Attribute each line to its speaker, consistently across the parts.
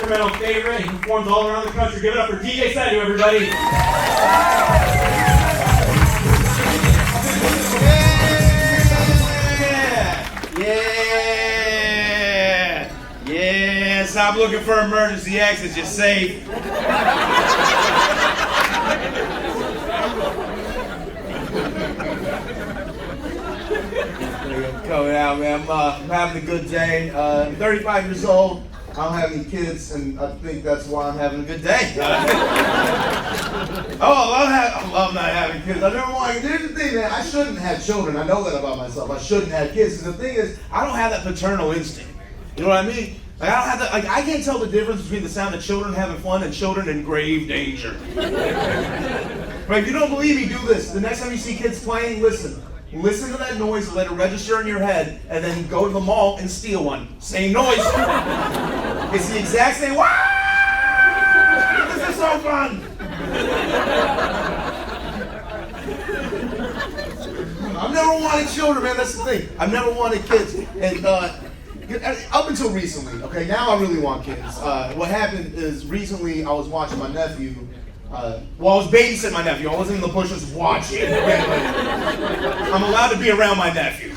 Speaker 1: Sacramento favorite. He performs all around the country. Give it up for DJ Sandhu, everybody. Yeah, stop looking for emergency exits, you're safe. Coming out, man. I'm having a good day. I'm 35 years old. I don't have any kids, and I think that's why I'm having a good day. I love not having kids. I never wanted. Here's the thing, man. I shouldn't have children. I know that about myself. I shouldn't have kids. And the thing is, I don't have that paternal instinct. You know what I mean? Like, I don't have that. Like, I can't tell the difference between the sound of children having fun and children in grave danger. Right? If you don't believe me, do this. The next time you see kids playing, listen. Listen to that noise, let it register in your head, and then go to the mall and steal one. Same noise. It's the exact same. Wow! This is so fun. I've never wanted children, man. That's the thing. I've never wanted kids, and up until recently. Okay, now I really want kids. What happened is recently I was watching my nephew. I was babysitting my nephew. I wasn't in the bushes watching. I'm allowed to be around my nephew.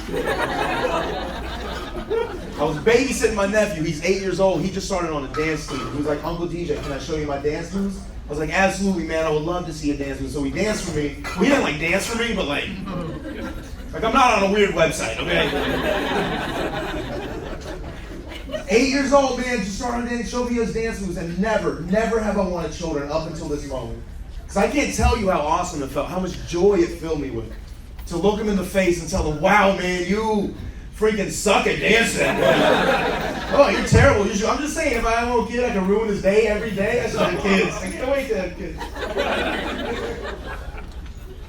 Speaker 1: I was babysitting my nephew. He's 8 years old. He just started on a dance team. He was like, Uncle DJ, can I show you my dance moves? I was like, absolutely, man. I would love to see a dance move. So he danced for me. Well, he didn't like dance for me, but like I'm not on a weird website, okay? 8 years old, man, just started to show me his dance moves, and never have I wanted children up until this moment. Because I can't tell you how awesome it felt, how much joy it filled me with. To look him in the face and tell him, wow, man, you freaking suck at dancing. Oh, you're terrible. I'm just saying, if I have a little kid, I can ruin his day every day. I should have kids. I can't wait to have kids.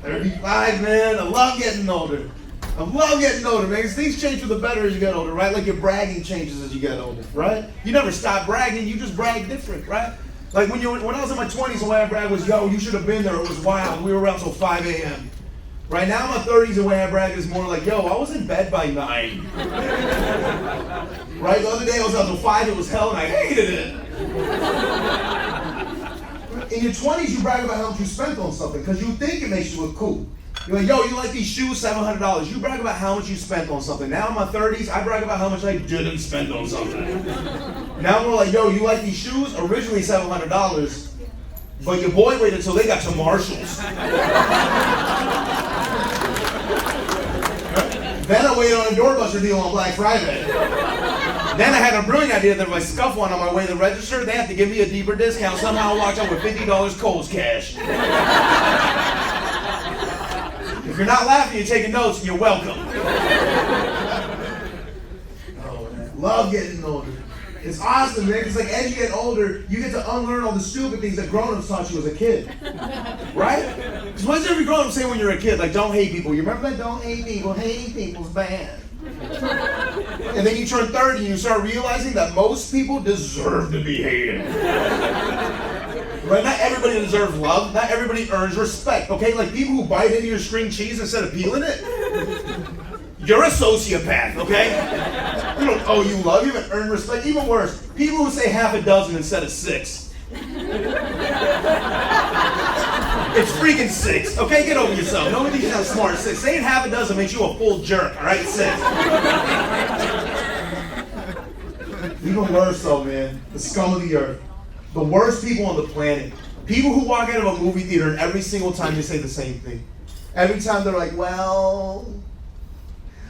Speaker 1: 35, man. I love getting older. I love getting older, man, because things change for the better as you get older, right? Like your bragging changes as you get older, right? You never stop bragging, you just brag different, right? Like when I was in my 20s, the way I bragged was, yo, you should have been there, it was wild, we were around till 5 a.m. Right now in my 30s, the way I brag is more like, yo, I was in bed by 9. Right? The other day I was out till 5, it was hell, and I hated it. In your 20s, you brag about how much you spent on something, because you think it makes you look cool. You're like, yo, you like these shoes, $700. You brag about how much you spent on something. Now in my 30s, I brag about how much I didn't spend on something. Now we're like, yo, you like these shoes? Originally $700, but your boy waited until they got to Marshall's. Then I waited on a doorbuster deal on Black Friday. Then I had a brilliant idea that if I scuff one on my way to the register, they have to give me a deeper discount. Somehow I walked out with $50 Kohl's cash. If you're not laughing, you're taking notes, and you're welcome. Oh, man. Love getting older. It's awesome, man, because like as you get older, you get to unlearn all the stupid things that grown-ups taught you as a kid. Right? Because what does every grown-up say when you're a kid? Like, don't hate people. You remember that? Don't hate people. Hating people's bad. And then you turn 30 and you start realizing that most people deserve to be hated. Right? Not everybody deserves love. Not everybody earns respect. Okay? Like people who bite into your string cheese instead of peeling it. You're a sociopath, okay? You don't owe you love. You haven't earned respect. Even worse, people who say half a dozen instead of 6. It's freaking 6. Okay? Get over yourself. Nobody thinks you're smart. 6. Saying half a dozen makes you a full jerk. All right? 6. Even worse, though, man. The scum of the earth. The worst people on the planet. People who walk out of a movie theater and every single time they say the same thing. Every time they're like, well,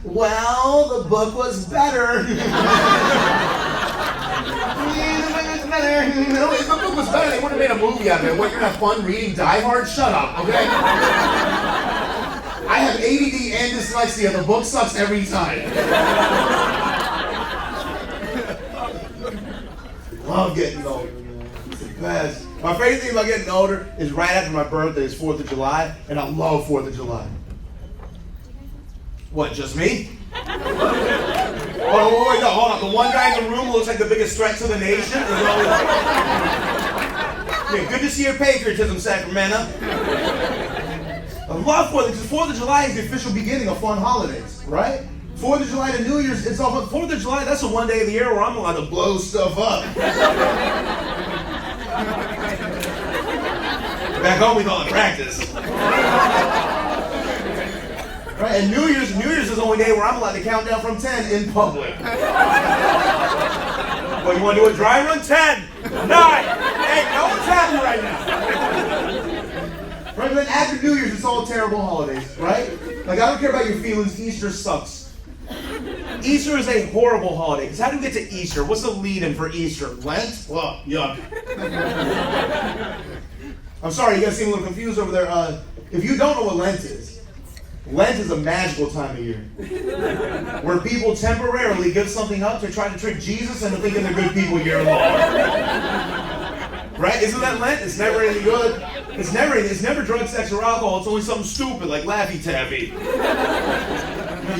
Speaker 1: the book was better. The book was better. They would have made a movie out of it. What, you're gonna have fun reading Die Hard? Shut up, okay? I have ADD and dyslexia. The book sucks every time. Love getting older. Best. My favorite thing about getting older is right after my birthday is 4th of July, and I love 4th of July. What, just me? Oh, wait, no, hold on. The one guy in the room who looks like the biggest threat to the nation? Yeah, good to see your patriotism, Sacramento. I love 4th, because 4th of July is the official beginning of fun holidays, right? 4th of July to New Year's, it's all 4th of July, that's the one day of the year where I'm allowed to blow stuff up. Back home we call it practice. Right? And New Year's is the only day where I'm allowed to count down from 10 in public. Well, you want to do a dry run? 10, 9, 8, no one's happy right now. Right? But then after New Year's, it's all terrible holidays, right? Like, I don't care about your feelings, Easter sucks. Easter is a horrible holiday. Because how do we get to Easter? What's the lead-in for Easter? Lent? Well, yuck. I'm sorry, you guys seem a little confused over there. If you don't know what Lent is a magical time of year. Where people temporarily give something up to try to trick Jesus into thinking they're good people year long. Right? Isn't that Lent? It's never anything good. It's never drug, sex, or alcohol. It's only something stupid like Laffy Taffy.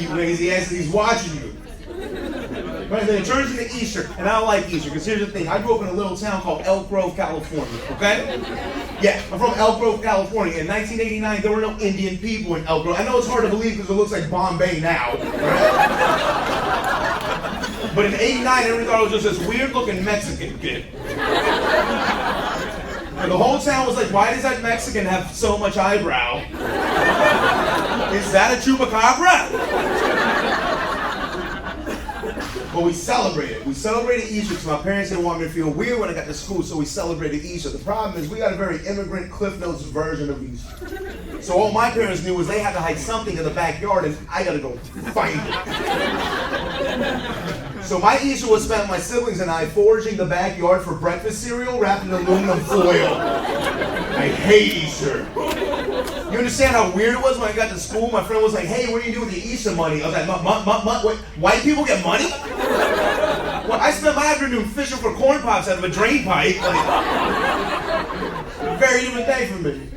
Speaker 1: You lazy ass, he's watching you. Right, then it turns into Easter, and I don't like Easter, because here's the thing. I grew up in a little town called Elk Grove, California, okay? Yeah, I'm from Elk Grove, California. In 1989, there were no Indian people in Elk Grove. I know it's hard to believe because it looks like Bombay now, right? But in 89, everyone thought it was just this weird-looking Mexican kid. And the whole town was like, why does that Mexican have so much eyebrow? Is that a chupacabra? But we celebrated. We celebrated Easter because my parents didn't want me to feel weird when I got to school, so we celebrated Easter. The problem is we got a very immigrant Cliff Notes version of Easter. So all my parents knew was they had to hide something in the backyard, and I got to go find it. So my Easter was spent with my siblings and I foraging the backyard for breakfast cereal wrapped in aluminum foil. I hate Easter. You understand how weird it was when I got to school? My friend was like, hey, what do you do with your Easter money? I was like, what? White people get money? Well, I spent my afternoon fishing for corn pops out of a drain pipe. Like, very different day for me.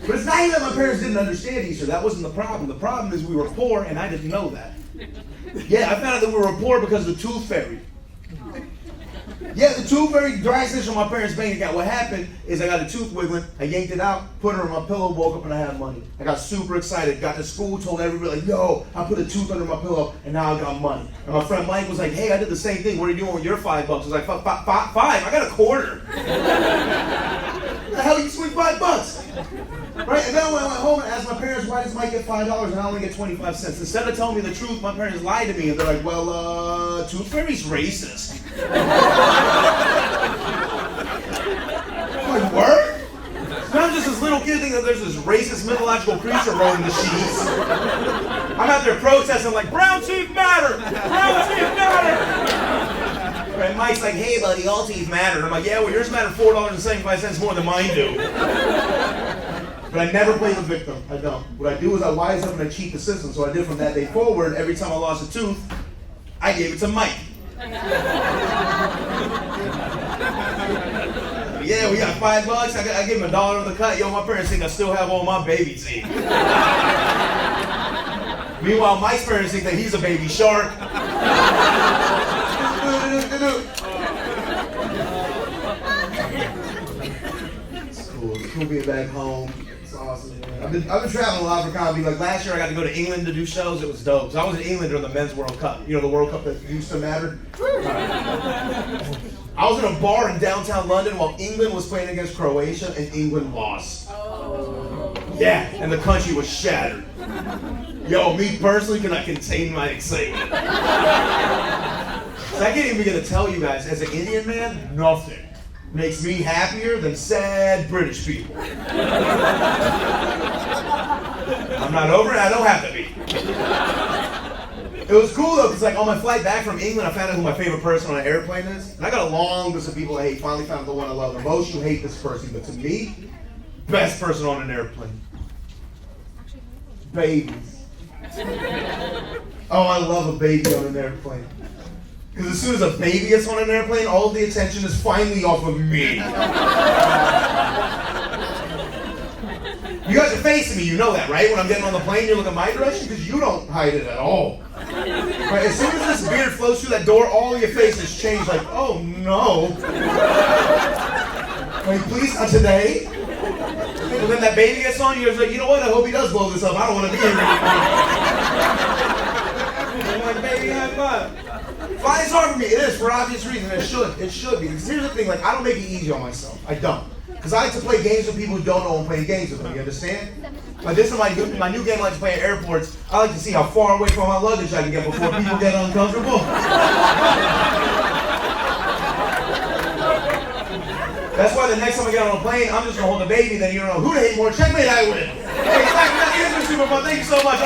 Speaker 1: But it's not even that my parents didn't understand Easter. That wasn't the problem. The problem is we were poor, and I didn't know that. Yeah, I found out that we were poor because of the tooth fairy. Yeah, the tooth fairy dry snitched on my parents' bank account. What happened is I got a tooth wiggling, I yanked it out, put her on my pillow, woke up and I had money. I got super excited, got to school, told everybody, like, yo, I put a tooth under my pillow and now I got money. And my friend Mike was like, hey, I did the same thing. What are you doing with your $5? I was like, five? I got a quarter. What the hell, you swing $5? Right? And then when I went home and asked my parents, why does Mike get $5 and I only get 25 cents? Instead of telling me the truth, my parents lied to me and they're like, well, Tooth Fairy's racist. I'm like, word? So I'm just this little kid thinking that there's this racist mythological creature roaming the sheets. I'm out there protesting like, brown teeth matter! Brown teeth matter! Right, Mike's like, hey buddy, all teeth matter. And I'm like, yeah, well yours matter $4.75 more than mine do. But I never play the victim. I don't. What I do is I wise up and I cheat the system. So I did from that day forward, every time I lost a tooth, I gave it to Mike. Yeah, we got $5. I give him $1 on the cut. Yo, my parents think I still have all my baby teeth. Meanwhile, Mike's parents think that he's a baby shark. It's cool. It's cool being back home. It's awesome, man. I've been traveling a lot for comedy. Like last year, I got to go to England to do shows. It was dope. So I was in England during the Men's World Cup. You know, the World Cup that used to matter. I was in a bar in downtown London while England was playing against Croatia, and England lost. Oh. Yeah, and the country was shattered. Yo, me personally cannot contain my excitement. So I can't even begin to tell you guys, as an Indian man, nothing makes me happier than sad British people. I'm not over it, I don't have to be. It was cool though, because like on my flight back from England, I found out who my favorite person on an airplane is. And I got a long list of people I hate. Finally found the one I love the most. You hate this person, but to me, best person on an airplane. Babies. Oh, I love a baby on an airplane. Because as soon as a baby gets on an airplane, all of the attention is finally off of me. You guys are facing me, you know that, right? When I'm getting on the plane, you look in my direction because you don't hide it at all. Right? As soon as this beard flows through that door, all of your faces change like, oh no. Like, please, not today. And then that baby gets on, you're like, you know what, I hope he does blow this up. I don't want to be here anymore. I'm like, baby, high five. Flying's hard for me. It is, for obvious reasons. It should be. Because here's the thing, like, I don't make it easy on myself. I don't. Because I like to play games with people who don't know I'm playing games with them, you understand? Like this is my new game I like to play at airports. I like to see how far away from my luggage I can get before people get uncomfortable. That's why the next time I get on a plane, I'm just gonna hold the baby, then you don't know who to hate more. Checkmate, I win. Hey, that's super fun. Thank you so much.